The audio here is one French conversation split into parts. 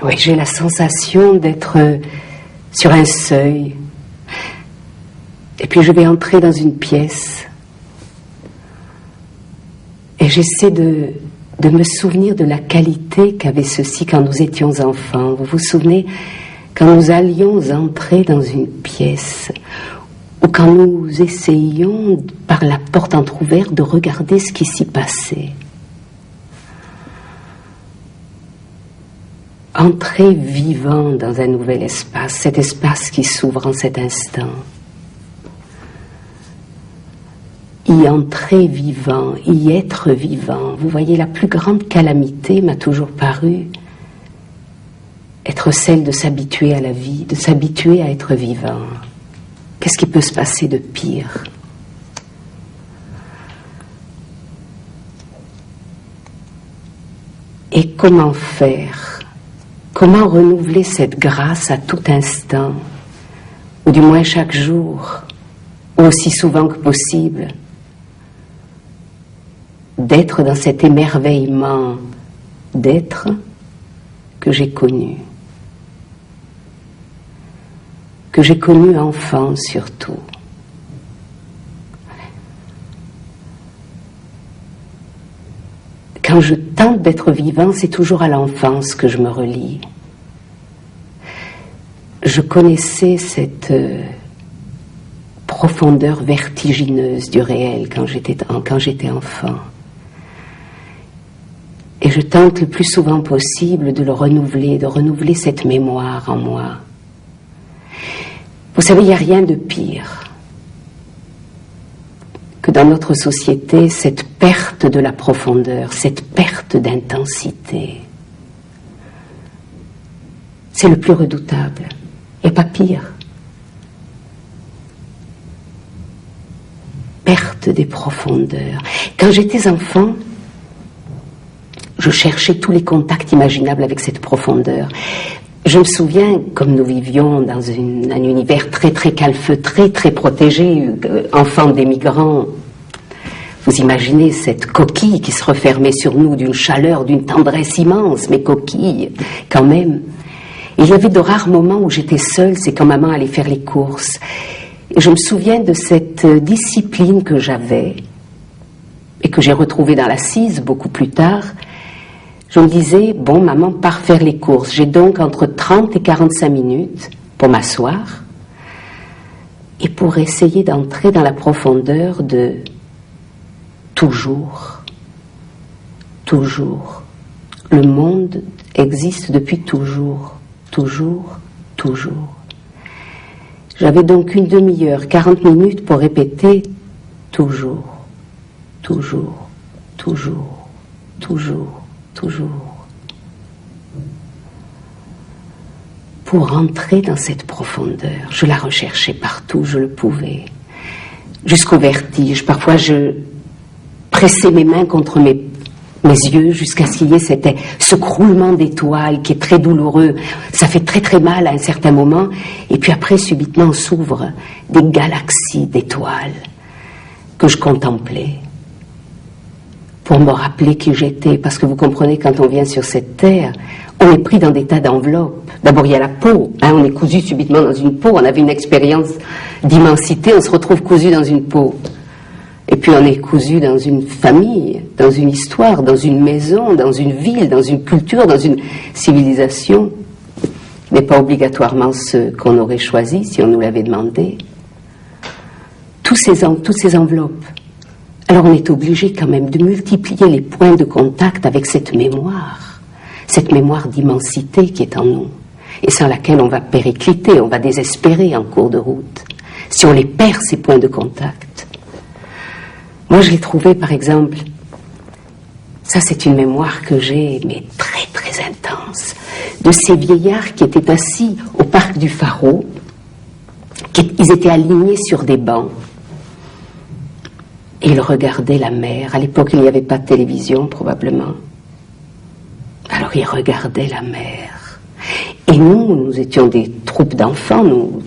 Oui, j'ai la sensation d'être sur un seuil. Et puis je vais entrer dans une pièce. Et j'essaie de me souvenir de la qualité qu'avait ceci quand nous étions enfants. Vous vous souvenez, quand nous allions entrer dans une pièce, ou quand nous essayions, par la porte entrouverte, de regarder ce qui s'y passait. Entrer vivant dans un nouvel espace, cet espace qui s'ouvre en cet instant. Y entrer vivant, y être vivant. Vous voyez, la plus grande calamité m'a toujours paru être celle de s'habituer à la vie, de s'habituer à être vivant. Qu'est-ce qui peut se passer de pire ? Et comment faire ? Comment renouveler cette grâce à tout instant, ou du moins chaque jour, ou aussi souvent que possible, d'être dans cet émerveillement d'être que j'ai connu enfant surtout. Quand je tente d'être vivant, c'est toujours à l'enfance que je me relie. Je connaissais cette profondeur vertigineuse du réel quand j'étais enfant. Et je tente le plus souvent possible de le renouveler, de renouveler cette mémoire en moi. Vous savez, il n'y a rien de pire que dans notre société, cette perte de la profondeur, cette perte d'intensité. C'est le plus redoutable. Il n'y a pas pire. Perte des profondeurs. Quand j'étais enfant, je cherchais tous les contacts imaginables avec cette profondeur. Je me souviens, comme nous vivions dans un univers très très calfeutré, très protégé, enfants d'émigrants, vous imaginez cette coquille qui se refermait sur nous d'une chaleur, d'une tendresse immense, mais coquille quand même. Et il y avait de rares moments où j'étais seule, c'est quand maman allait faire les courses. Et je me souviens de cette discipline que j'avais, et que j'ai retrouvée dans l'assise beaucoup plus tard. Je me disais, bon, maman part faire les courses. J'ai donc entre 30 et 45 minutes pour m'asseoir et pour essayer d'entrer dans la profondeur de toujours. Toujours. Le monde existe depuis toujours. Toujours, toujours. J'avais donc une demi-heure, 40 minutes pour répéter toujours, toujours, toujours, toujours. Toujours. Pour entrer dans cette profondeur, je la recherchais partout, je le pouvais. Jusqu'au vertige. Parfois, je pressais mes mains contre mes yeux jusqu'à ce qu'il y ait ce croulement d'étoiles qui est très douloureux. Ça fait très très mal à un certain moment. Et puis après, subitement, s'ouvrent des galaxies d'étoiles que je contemplais. Pour me rappeler qui j'étais, parce que vous comprenez, quand on vient sur cette terre, on est pris dans des tas d'enveloppes. D'abord, il y a la peau, on est cousu subitement dans une peau, on avait une expérience d'immensité, on se retrouve cousu dans une peau. Et puis on est cousu dans une famille, dans une histoire, dans une maison, dans une ville, dans une culture, dans une civilisation, mais pas obligatoirement ce qu'on aurait choisi si on nous l'avait demandé. Toutes ces enveloppes. Alors on est obligé quand même de multiplier les points de contact avec cette mémoire d'immensité qui est en nous. et sans laquelle on va péricliter, on va désespérer en cours de route, si on les perd, ces points de contact. Moi, je l'ai trouvé, par exemple, ça c'est une mémoire que j'ai, mais très très intense, de ces vieillards qui étaient assis au parc du Pharaon, ils étaient alignés sur des bancs, et ils regardaient la mer. À l'époque, il n'y avait pas de télévision, probablement. Alors ils regardaient la mer. Et nous étions des troupes d'enfants, nous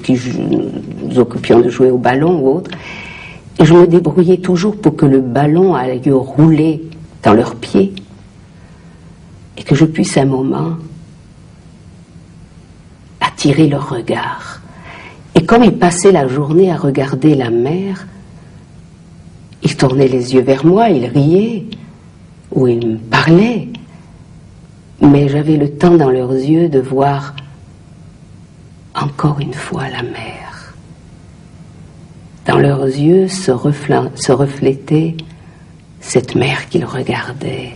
occupions de jouer au ballon ou autre, et je me débrouillais toujours pour que le ballon aille rouler dans leurs pieds, et que je puisse un moment attirer leur regard. Et comme ils passaient la journée à regarder la mer, ils tournaient les yeux vers moi, ils riaient, ou ils me parlaient, mais j'avais le temps dans leurs yeux de voir encore une fois la mer. Dans leurs yeux se reflétait cette mer qu'ils regardaient.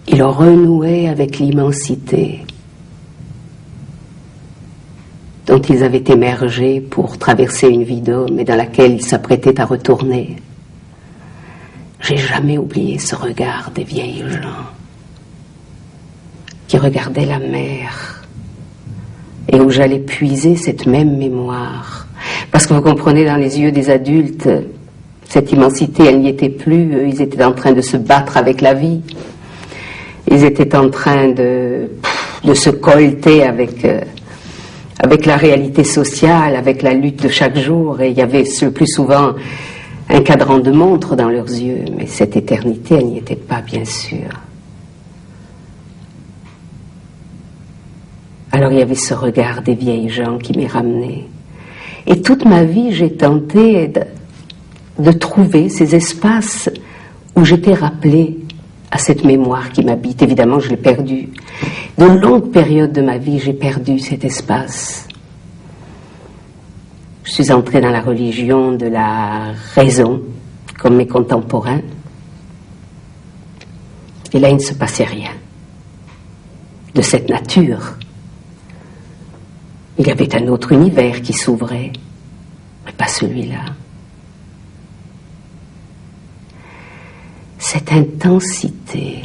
Ils renouaient avec l'immensité dont ils avaient émergé pour traverser une vie d'homme et dans laquelle ils s'apprêtaient à retourner. J'ai jamais oublié ce regard des vieilles gens qui regardaient la mer et où j'allais puiser cette même mémoire. Parce que vous comprenez, dans les yeux des adultes, cette immensité, elle n'y était plus. Eux, ils étaient en train de se battre avec la vie. Ils étaient en train de se colter avec la réalité sociale, avec la lutte de chaque jour. Et il y avait le plus souvent un cadran de montre dans leurs yeux. Mais cette éternité, elle n'y était pas, bien sûr. Alors il y avait ce regard des vieilles gens qui m'est ramené. Et toute ma vie, j'ai tenté de trouver ces espaces où j'étais rappelée à cette mémoire qui m'habite. Évidemment, je l'ai perdue. De longues périodes de ma vie, j'ai perdu cet espace. Je suis entrée dans la religion de la raison, comme mes contemporains. Et là, il ne se passait rien de cette nature. Il y avait un autre univers qui s'ouvrait, mais pas celui-là. Cette intensité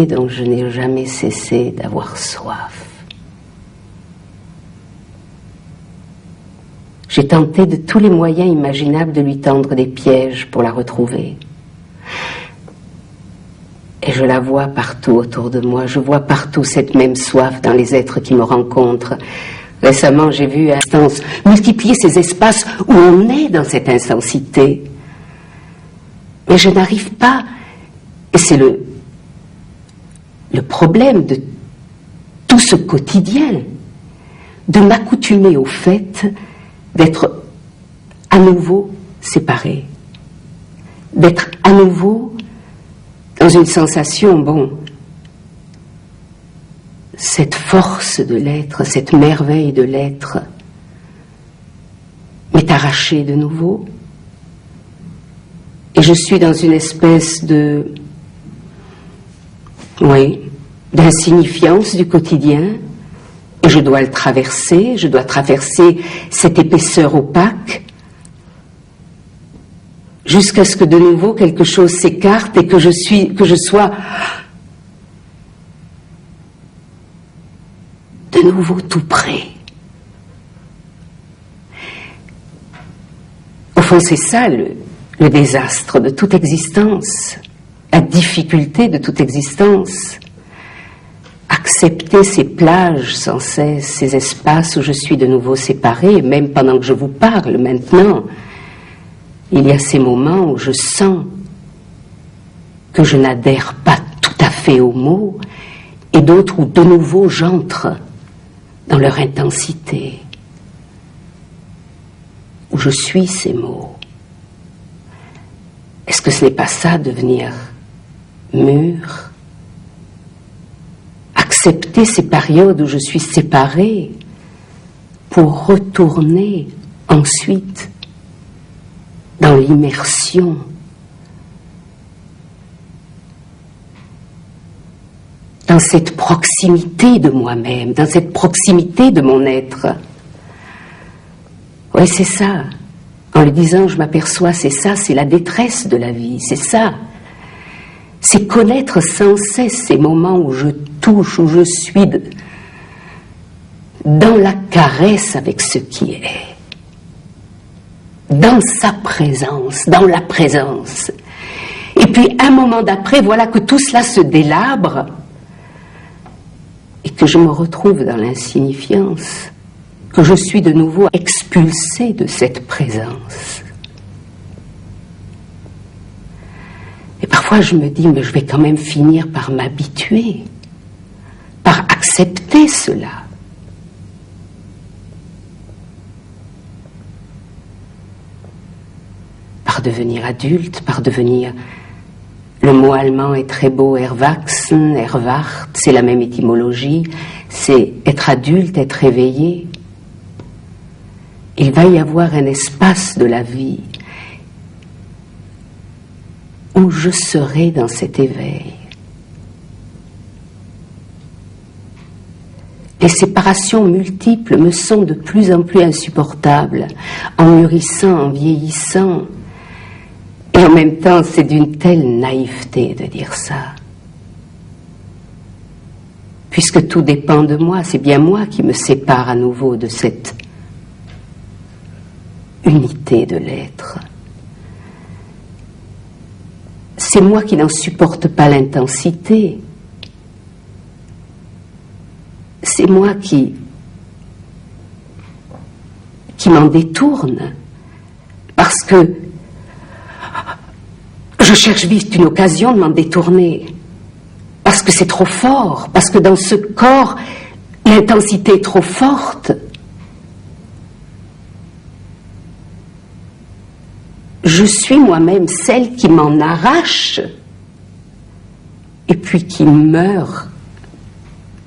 dont je n'ai jamais cessé d'avoir soif. J'ai tenté de tous les moyens imaginables de lui tendre des pièges pour la retrouver. Et je la vois partout autour de moi, je vois partout cette même soif dans les êtres qui me rencontrent. Récemment, j'ai vu à instance multiplier ces espaces où on est dans cette intensité. Mais je n'arrive pas, et c'est le problème de tout ce quotidien, de m'accoutumer au fait d'être à nouveau séparé, d'être à nouveau dans une sensation, cette force de l'être, cette merveille de l'être m'est arrachée de nouveau. Et je suis dans une espèce d'insignifiance du quotidien, et je dois le traverser, je dois traverser cette épaisseur opaque, jusqu'à ce que de nouveau quelque chose s'écarte et que je sois de nouveau tout près. Au fond, c'est ça le désastre de toute existence, la difficulté de toute existence. Accepter ces plages sans cesse, ces espaces où je suis de nouveau séparée, même pendant que je vous parle maintenant, il y a ces moments où je sens que je n'adhère pas tout à fait aux mots, et d'autres où de nouveau j'entre dans leur intensité, où je suis ces mots. Est-ce que ce n'est pas ça, devenir mûr? Accepter ces périodes où je suis séparée pour retourner ensuite dans l'immersion dans cette proximité de moi-même, dans cette proximité de mon être. Oui, c'est ça. En le disant, je m'aperçois, c'est ça, c'est la détresse de la vie, c'est ça. C'est connaître sans cesse ces moments où je touche, où je suis dans la caresse avec ce qui est, dans sa présence, dans la présence. Et puis un moment d'après, voilà que tout cela se délabre et que je me retrouve dans l'insignifiance, que je suis de nouveau expulsée de cette présence. Et parfois je me dis, mais je vais quand même finir par m'habituer, par accepter cela. Par devenir adulte, par devenir... Le mot allemand est très beau, erwachsen, erwacht, c'est la même étymologie, c'est être adulte, être éveillé. Il va y avoir un espace de la vie où je serai dans cet éveil. Les séparations multiples me sont de plus en plus insupportables, en mûrissant, en vieillissant. Et en même temps, c'est d'une telle naïveté de dire ça. Puisque tout dépend de moi, c'est bien moi qui me sépare à nouveau de cette unité de l'être. C'est moi qui n'en supporte pas l'intensité. C'est moi qui m'en détourne. Parce que je cherche vite une occasion de m'en détourner, parce que c'est trop fort, parce que dans ce corps, l'intensité est trop forte. Je suis moi-même celle qui m'en arrache, et puis qui meurt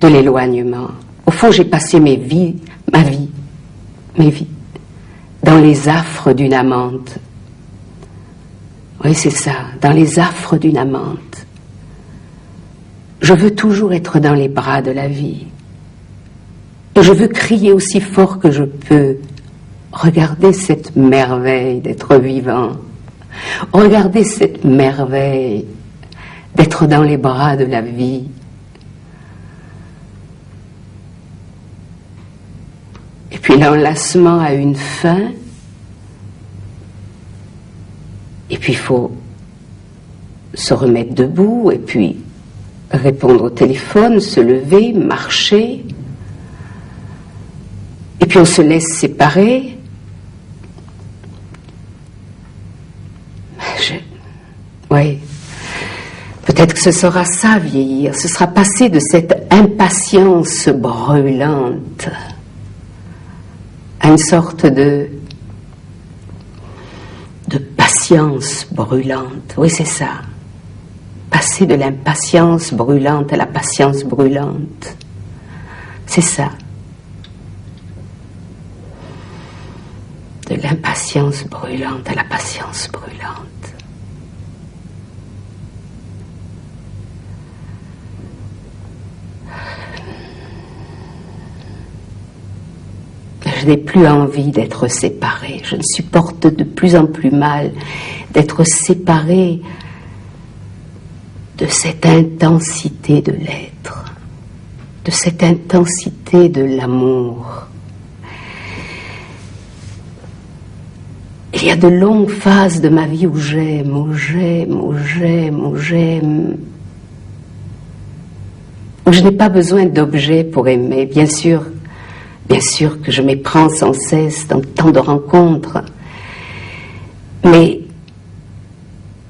de l'éloignement. Au fond, j'ai passé mes vies, dans les affres d'une amante. Oui, c'est ça, dans les affres d'une amante. Je veux toujours être dans les bras de la vie. Et je veux crier aussi fort que je peux. Regardez cette merveille d'être vivant. Regardez cette merveille d'être dans les bras de la vie. Et puis l'enlacement a une fin. Et puis il faut se remettre debout, et puis répondre au téléphone, se lever, marcher. Et puis on se laisse séparer. Oui, peut-être que ce sera ça, vieillir. Ce sera passer de cette impatience brûlante à une sorte de patience brûlante. Oui, c'est ça. Passer de l'impatience brûlante à la patience brûlante. C'est ça. De l'impatience brûlante à la patience brûlante. Je n'ai plus envie d'être séparée. Je ne supporte de plus en plus mal d'être séparée de cette intensité de l'être, de cette intensité de l'amour. Il y a de longues phases de ma vie où j'aime, où je n'ai pas besoin d'objets pour aimer. Bien sûr que je m'éprends sans cesse dans tant de rencontres, mais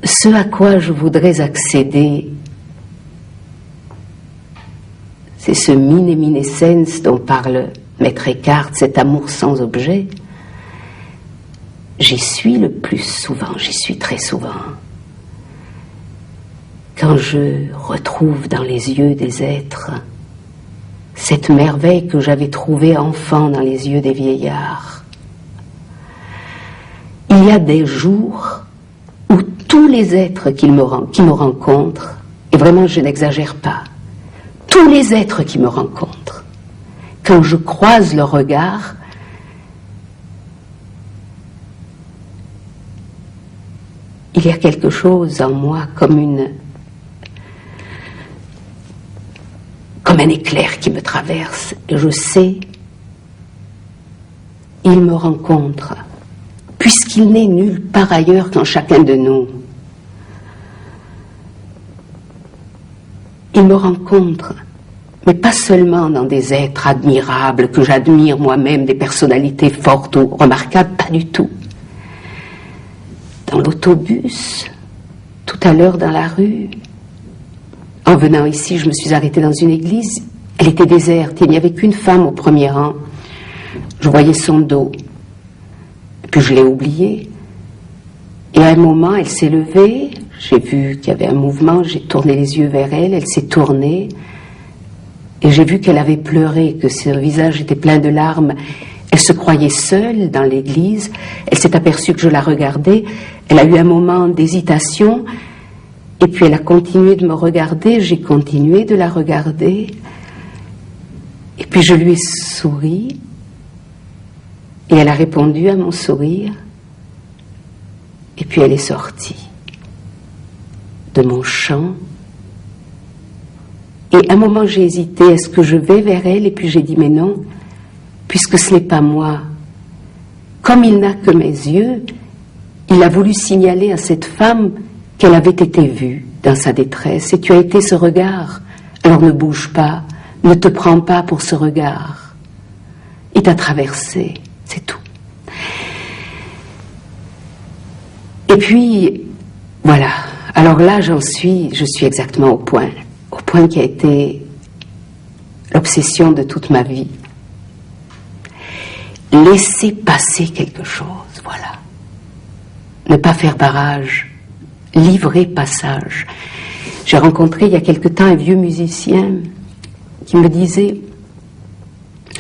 ce à quoi je voudrais accéder, c'est ce minescence dont parle Maître Eckhart, cet amour sans objet. J'y suis le plus souvent, j'y suis très souvent. Quand je retrouve dans les yeux des êtres cette merveille que j'avais trouvée enfant dans les yeux des vieillards. Il y a des jours où tous les êtres qui me rencontrent, et vraiment je n'exagère pas, tous les êtres qui me rencontrent, quand je croise leur regard, il y a quelque chose en moi comme un éclair qui me traverse. Et je sais, il me rencontre, puisqu'il n'est nulle part ailleurs qu'en chacun de nous. Il me rencontre, mais pas seulement dans des êtres admirables que j'admire moi-même, des personnalités fortes ou remarquables, pas du tout. Dans l'autobus, tout à l'heure dans la rue, en venant ici, je me suis arrêtée dans une église, elle était déserte, il n'y avait qu'une femme au premier rang. Je voyais son dos, puis je l'ai oubliée. Et à un moment, elle s'est levée, j'ai vu qu'il y avait un mouvement, j'ai tourné les yeux vers elle, elle s'est tournée, et j'ai vu qu'elle avait pleuré, que son visage était plein de larmes. Elle se croyait seule dans l'église, elle s'est aperçue que je la regardais, elle a eu un moment d'hésitation, et puis elle a continué de me regarder, j'ai continué de la regarder, et puis je lui ai souri, et elle a répondu à mon sourire, et puis elle est sortie de mon champ. Et à un moment j'ai hésité, est-ce que je vais vers elle? Et puis j'ai dit mais non, puisque ce n'est pas moi. Comme il n'a que mes yeux, il a voulu signaler à cette femme qu'elle avait été vue dans sa détresse. Et tu as été ce regard, alors ne bouge pas, ne te prends pas pour ce regard. Il t'a traversé, c'est tout. Et puis, voilà. Alors là, je suis exactement au point qui a été l'obsession de toute ma vie. Laisser passer quelque chose, voilà. Ne pas faire barrage, livrer passage. J'ai rencontré il y a quelque temps un vieux musicien qui me disait,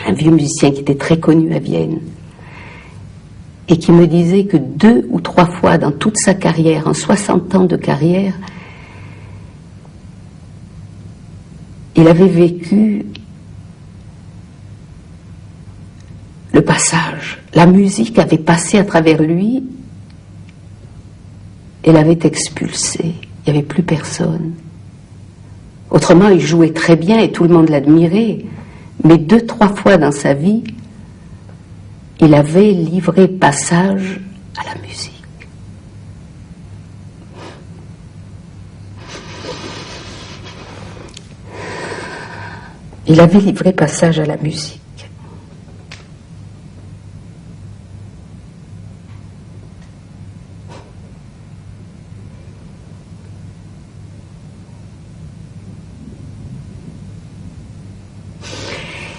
un vieux musicien qui était très connu à Vienne, et qui me disait que 2 ou 3 fois dans toute sa carrière, en 60 ans de carrière, il avait vécu le passage. La musique avait passé à travers lui et l'avait expulsé. Il n'y avait plus personne. Autrement, il jouait très bien et tout le monde l'admirait, mais 2-3 fois dans sa vie, il avait livré passage à la musique. Il avait livré passage à la musique.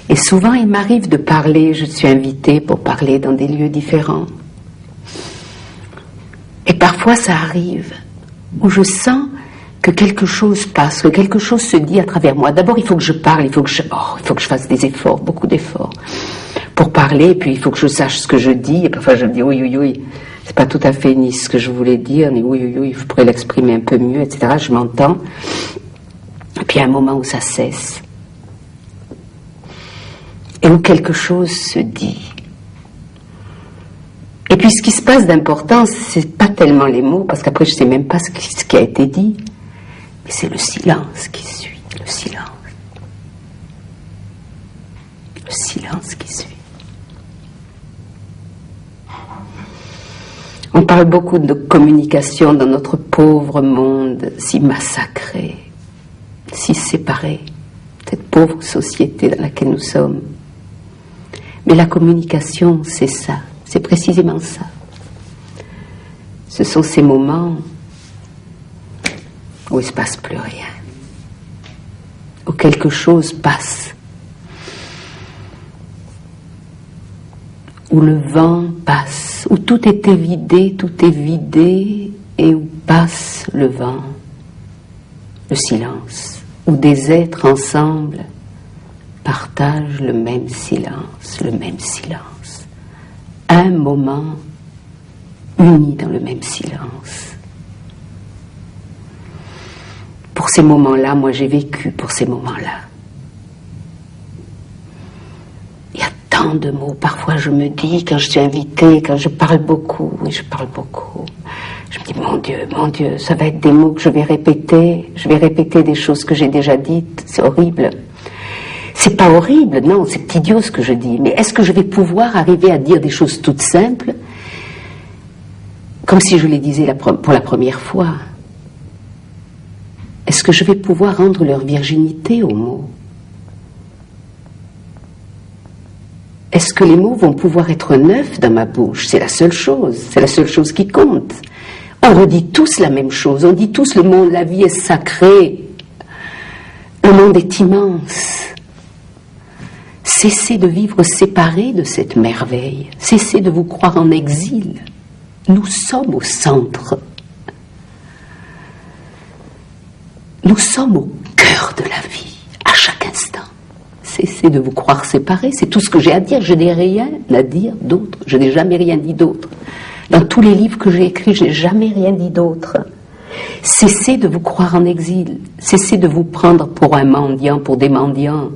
Et souvent, il m'arrive de parler, je suis invitée pour parler dans des lieux différents. Et parfois, ça arrive où je sens que quelque chose passe, que quelque chose se dit à travers moi. D'abord, il faut que je parle, il faut que je fasse des efforts, beaucoup d'efforts pour parler, et puis il faut que je sache ce que je dis, et parfois je me dis oui, c'est pas tout à fait ni ce que je voulais dire, ni oui, je pourrais l'exprimer un peu mieux, etc. Je m'entends, et puis il y a un moment où ça cesse, et où quelque chose se dit. Et puis ce qui se passe d'important, c'est pas tellement les mots, parce qu'après je sais même pas ce qui a été dit, mais c'est le silence qui suit, le silence. Le silence qui suit. On parle beaucoup de communication dans notre pauvre monde si massacré, si séparé, cette pauvre société dans laquelle nous sommes. Mais la communication, c'est ça, c'est précisément ça. Ce sont ces moments où il ne se passe plus rien, où quelque chose passe, où le vent passe, où tout est évidé, et où passe le vent, le silence, où des êtres ensemble partagent le même silence, un moment unis dans le même silence. Pour ces moments-là, moi j'ai vécu pour ces moments-là. tant de mots. Parfois je me dis, quand je suis invitée, quand je parle beaucoup, oui je parle beaucoup, je me dis mon Dieu, ça va être des mots que je vais répéter des choses que j'ai déjà dites, c'est horrible. C'est pas horrible, non, c'est idiot ce que je dis, mais est-ce que je vais pouvoir arriver à dire des choses toutes simples, comme si je les disais pour la première fois? Est-ce que je vais pouvoir rendre leur virginité aux mots? Est-ce que les mots vont pouvoir être neufs dans ma bouche? C'est la seule chose qui compte. On redit tous la même chose, on dit tous le monde, la vie est sacrée, le monde est immense. Cessez de vivre séparés de cette merveille, cessez de vous croire en exil. Nous sommes au centre. Nous sommes au cœur de la vie, à chaque instant. Cessez de vous croire séparés, c'est tout ce que j'ai à dire. Je n'ai rien à dire d'autre, je n'ai jamais rien dit d'autre. Dans tous les livres que j'ai écrits, je n'ai jamais rien dit d'autre. Cessez de vous croire en exil, cessez de vous prendre pour un mendiant, pour des mendiants,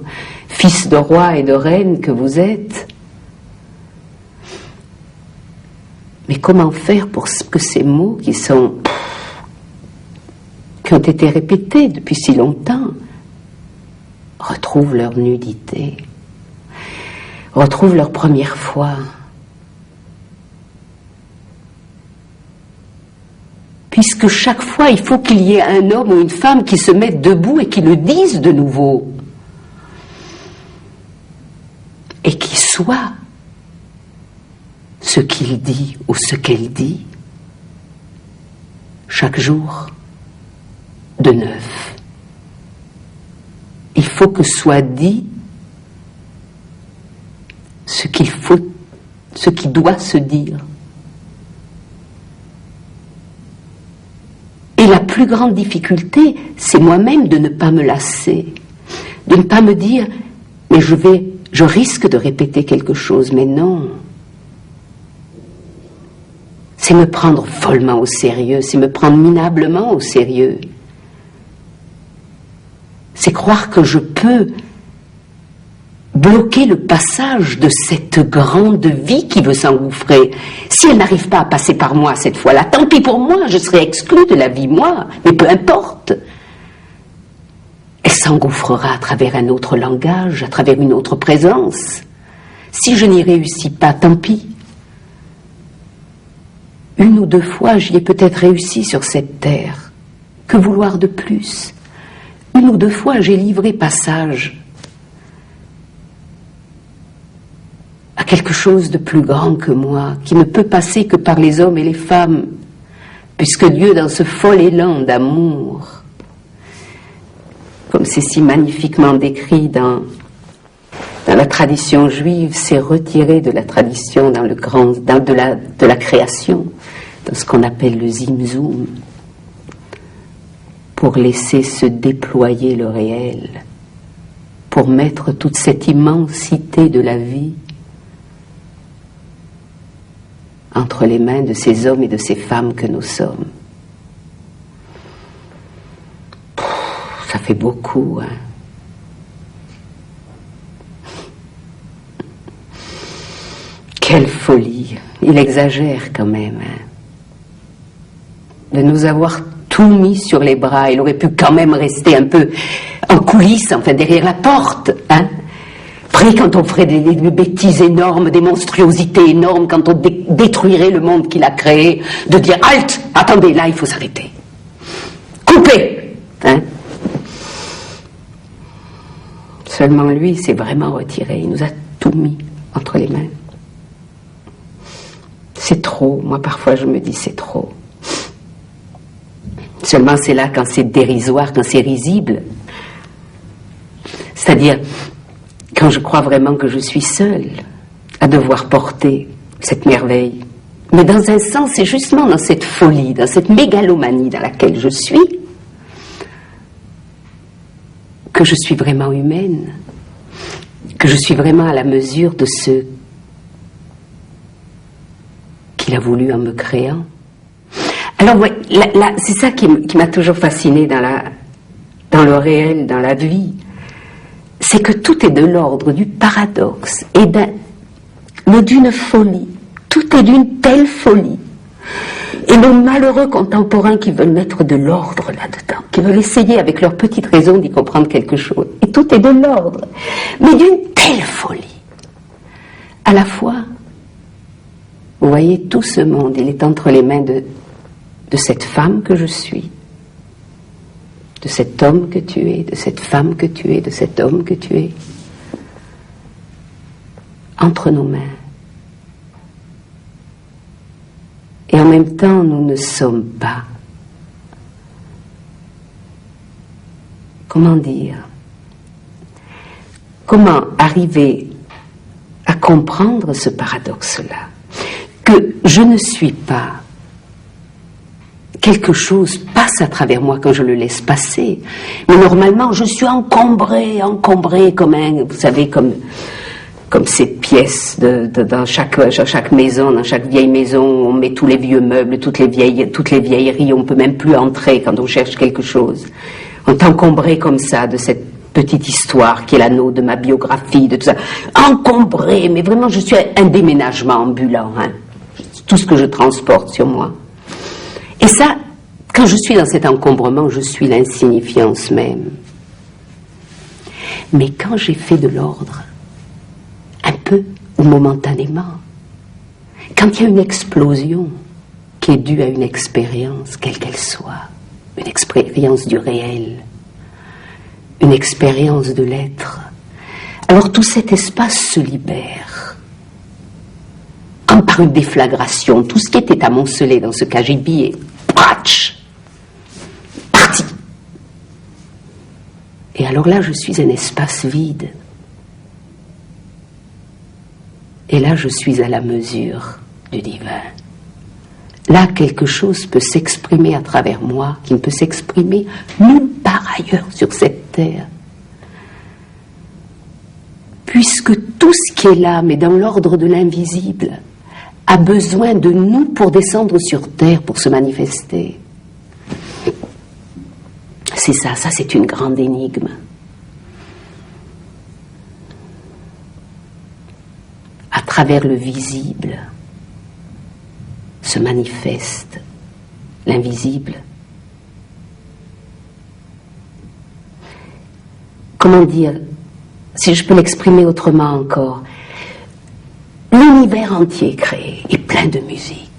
fils de roi et de reine que vous êtes. Mais comment faire pour que ces mots qui ont été répétés depuis si longtemps retrouvent leur nudité, retrouvent leur première fois? Puisque chaque fois, il faut qu'il y ait un homme ou une femme qui se mette debout et qui le dise de nouveau. Et qui soit ce qu'il dit ou ce qu'elle dit, chaque jour, de neuf. Il faut que soit dit ce qui doit se dire. Et la plus grande difficulté, c'est moi-même de ne pas me lasser, de ne pas me dire, mais je risque de répéter quelque chose, mais non. C'est me prendre follement au sérieux, c'est me prendre minablement au sérieux. C'est croire que je peux bloquer le passage de cette grande vie qui veut s'engouffrer. Si elle n'arrive pas à passer par moi cette fois-là, tant pis pour moi, je serai exclue de la vie, moi, mais peu importe. Elle s'engouffrera à travers un autre langage, à travers une autre présence. Si je n'y réussis pas, tant pis. Une ou deux fois, j'y ai peut-être réussi sur cette terre. Que vouloir de plus? Une ou deux fois, j'ai livré passage à quelque chose de plus grand que moi, qui ne peut passer que par les hommes et les femmes, puisque Dieu, dans ce fol élan d'amour, comme c'est si magnifiquement décrit dans la tradition juive, s'est retiré de la tradition de la création, dans ce qu'on appelle le Zimzoum, pour laisser se déployer le réel, pour mettre toute cette immensité de la vie entre les mains de ces hommes et de ces femmes que nous sommes. Ça fait beaucoup, hein. Quelle folie! Il exagère quand même, hein, de nous avoir tout mis sur les bras. Il aurait pu quand même rester un peu en coulisses, enfin derrière la porte, hein. Après, quand on ferait des bêtises énormes, des monstruosités énormes, quand on détruirait le monde qu'il a créé, de dire « Halte! Attendez, là, il faut s'arrêter. Coupez !» hein. Seulement lui s'est vraiment retiré. Il nous a tout mis entre les mains. C'est trop. Moi, parfois, je me dis c'est trop. Seulement, c'est là quand c'est dérisoire, quand c'est risible. C'est-à-dire, quand je crois vraiment que je suis seule à devoir porter cette merveille. Mais dans un sens, c'est justement dans cette folie, dans cette mégalomanie dans laquelle je suis, que je suis vraiment humaine, que je suis vraiment à la mesure de ce qu'il a voulu en me créant. Alors, ouais, c'est ça qui m'a toujours fascinée dans le réel, dans la vie. C'est que tout est de l'ordre du paradoxe et mais d'une folie. Tout est d'une telle folie. Et nos malheureux contemporains qui veulent mettre de l'ordre là-dedans, qui veulent essayer avec leur petite raison d'y comprendre quelque chose. Et tout est de l'ordre, mais d'une telle folie. À la fois, vous voyez, tout ce monde, il est entre les mains de cette femme que je suis, de cet homme que tu es, de cette femme que tu es, de cet homme que tu es. Entre nos mains. Et en même temps, nous ne sommes pas. Comment dire? Comment arriver à comprendre ce paradoxe-là? Que je ne suis pas. Quelque chose passe à travers moi quand je le laisse passer. Mais normalement, je suis encombrée comme un, vous savez, comme ces pièces dans chaque maison, dans chaque vieille maison, on met tous les vieux meubles, toutes les vieilleries, on peut même plus entrer quand on cherche quelque chose. On est encombré comme ça de cette petite histoire qui est l'anneau de ma biographie, de tout ça. Encombré, mais vraiment je suis un déménagement ambulant, hein. Tout ce que je transporte sur moi. Et ça, quand je suis dans cet encombrement, je suis l'insignifiance même. Mais quand j'ai fait de l'ordre, un peu ou momentanément, quand il y a une explosion qui est due à une expérience, quelle qu'elle soit, une expérience du réel, une expérience de l'être, alors tout cet espace se libère, comme par une déflagration. Tout ce qui était amoncelé dans ce cagibi est parti. Et alors là, je suis un espace vide. Et là, je suis à la mesure du divin. Là, quelque chose peut s'exprimer à travers moi, qui ne peut s'exprimer nulle part ailleurs sur cette terre. Puisque tout ce qui est là, mais dans l'ordre de l'invisible, a besoin de nous pour descendre sur terre, pour se manifester. C'est ça c'est une grande énigme. À travers le visible se manifeste l'invisible. Comment dire, si je peux l'exprimer autrement encore, l'univers entier créé est plein de musique.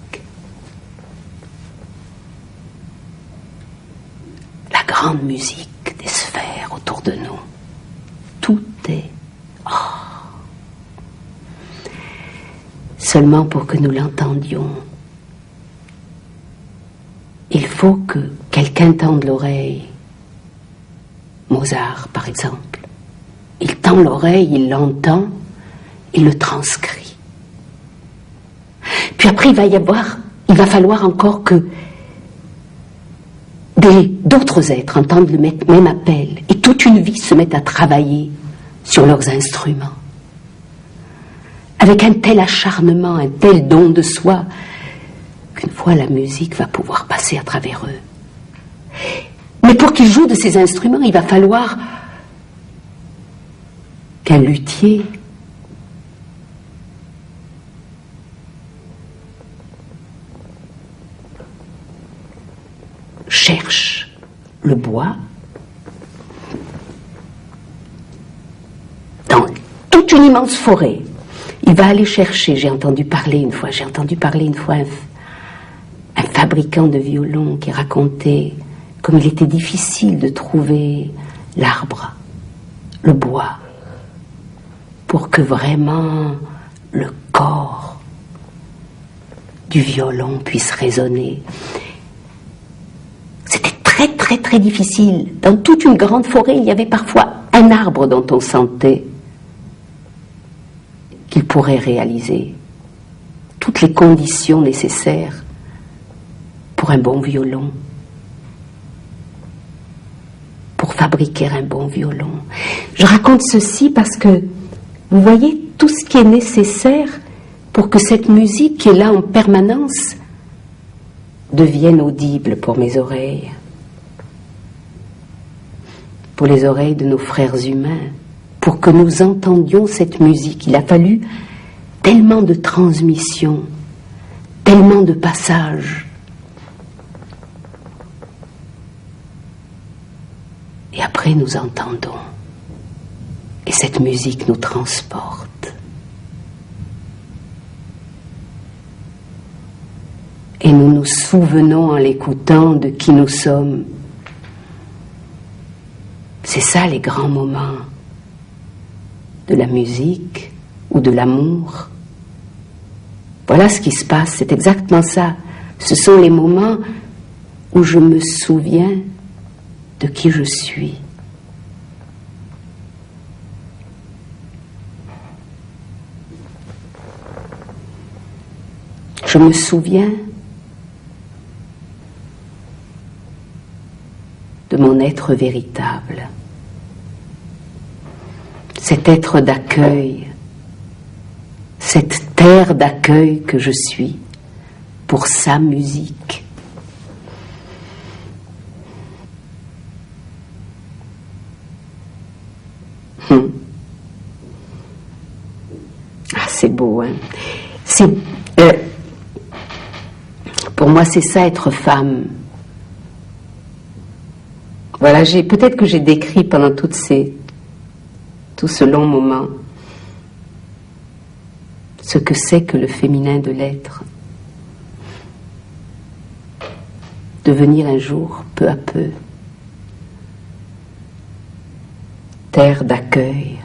La grande musique des sphères autour de nous. Tout est... Seulement pour que nous l'entendions, il faut que quelqu'un tende l'oreille. Mozart, par exemple. Il tend l'oreille, il l'entend, il le transcrit. Puis après, il va falloir encore que d'autres êtres entendent le même appel et toute une vie se mette à travailler sur leurs instruments. Avec un tel acharnement, un tel don de soi, qu'une fois la musique va pouvoir passer à travers eux. Mais pour qu'ils jouent de ces instruments, il va falloir qu'un luthier cherche le bois dans toute une immense forêt. Il va aller chercher, j'ai entendu parler une fois un fabricant de violons qui racontait comme il était difficile de trouver l'arbre, le bois, pour que vraiment le corps du violon puisse résonner. C'était très très très difficile. Dans toute une grande forêt, il y avait parfois un arbre dont on sentait qu'il pourrait réaliser toutes les conditions nécessaires pour un bon violon, pour fabriquer un bon violon. Je raconte ceci parce que, vous voyez, tout ce qui est nécessaire pour que cette musique qui est là en permanence devienne audible pour mes oreilles, pour les oreilles de nos frères humains, pour que nous entendions cette musique. Il a fallu tellement de transmissions, tellement de passages. Et après nous entendons. Et cette musique nous transporte. Et nous nous souvenons en l'écoutant de qui nous sommes. C'est ça les grands moments de la musique ou de l'amour. Voilà ce qui se passe, c'est exactement ça. Ce sont les moments où je me souviens de qui je suis. Je me souviens de mon être véritable, cet être d'accueil, cette terre d'accueil que je suis pour sa musique. Ah, c'est beau, hein? Pour moi, c'est ça, être femme. Voilà, peut-être que j'ai décrit pendant tout ce long moment ce que c'est que le féminin de l'être. Devenir un jour, peu à peu, terre d'accueil,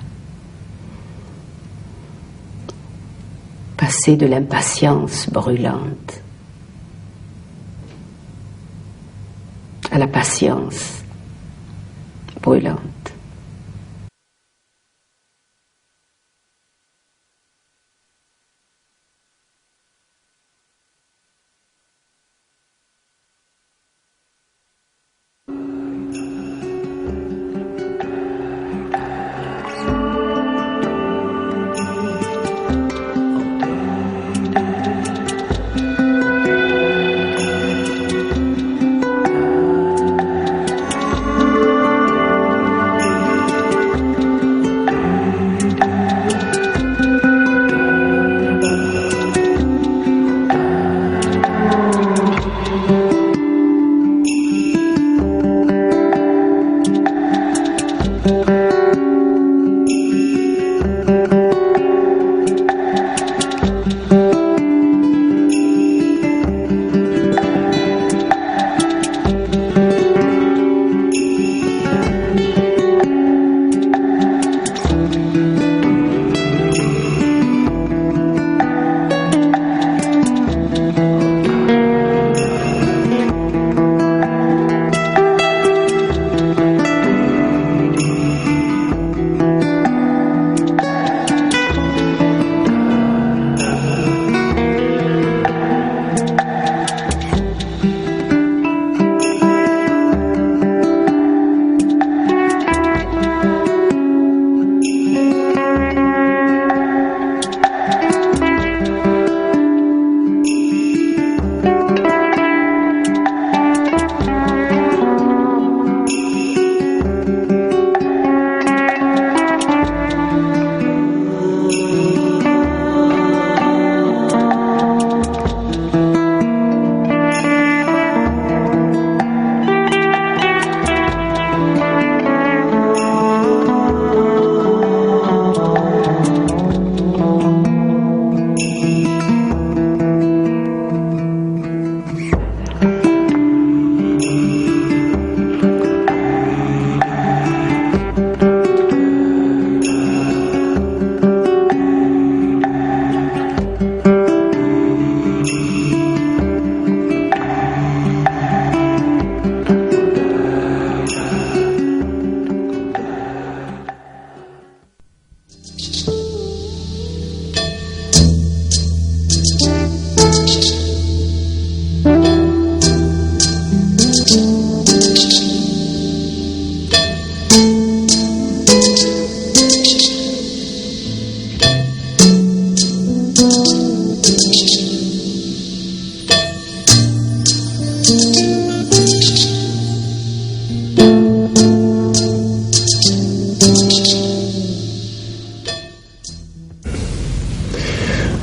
passer de l'impatience brûlante à la patience brûlante.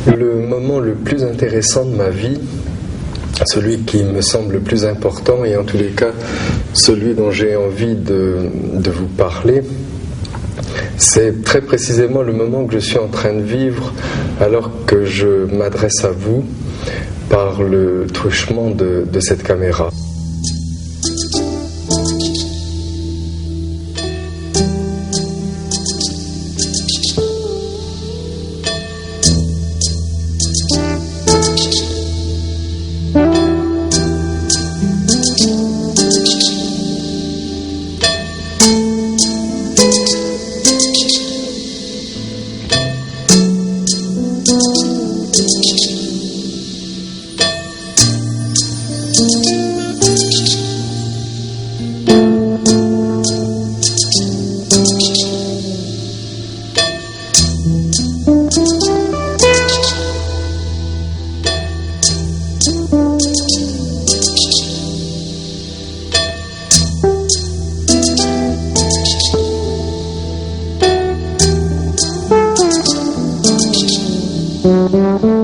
Le moment le plus intéressant de ma vie, celui qui me semble le plus important et en tous les cas celui dont j'ai envie de vous parler, c'est très précisément le moment que je suis en train de vivre alors que je m'adresse à vous par le truchement de cette caméra. Thank you.